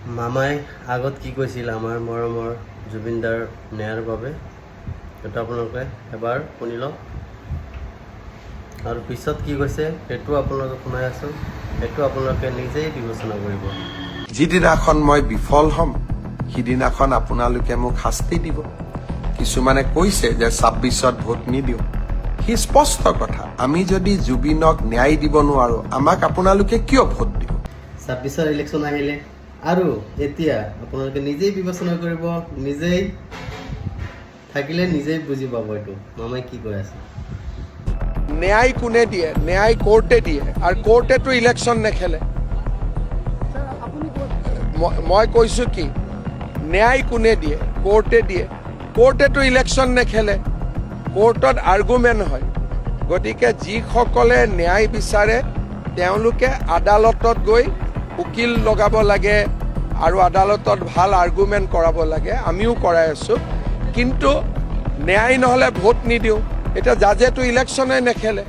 মামাই আগত কি কৈছিল আমাৰ মৰমৰ জুবিনদাৰ ন্যায়ৰ বাবে এটা আপোনালোকে এবাৰ শুনি লওক আৰু পিছত কি কৈছে সেইটো আপোনালোকে শুনাই আছো সেইটো আপোনালোকে নিজেই বিবেচনা কৰিব যিদিনাখন মই বিফল হ'ম সিদিনাখন আপোনালোকে মোক শাস্তি দিব কিছুমানে কৈছে যে ২৬ত ভোট নিদিওঁ সি স্পষ্ট কথা আমি যদি জুবিনক ন্যায় দিব নোৱাৰো আমাক আপোনালোকে কিয় ভোট দিব ২৬ৰ ইলেকশ্যন আহিলে আৰু এতিয়া আপোনালোকে নিজেই বিবেচনা কৰিব নিজেই থাকিলে নিজেই বুজি পাব এইটো মামাই কি কৈ আছে ন্যায় কোনে দিয়ে ন্যায় কোৰ্টে দিয়ে আৰু কোৰ্টেতো ইলেকশ্যন নেখেলে মই কৈছো কি ন্যায় কোনে দিয়ে কোৰ্টে দিয়ে কোৰ্টেতো ইলেকশ্যন নেখেলে কোৰ্টত আৰ্গুমেণ্ট হয় গতিকে যিসকলে ন্যায় বিচাৰে তেওঁলোকে আদালতত গৈ উকিল লগাব লাগে আৰু আদালতত ভাল আৰ্গুমেণ্ট কৰাব লাগে আমিও কৰাই আছো কিন্তু ন্যায় নহ'লে ভোট নিদিওঁ এতিয়া জাজেতো ইলেকশ্যনে নেখেলে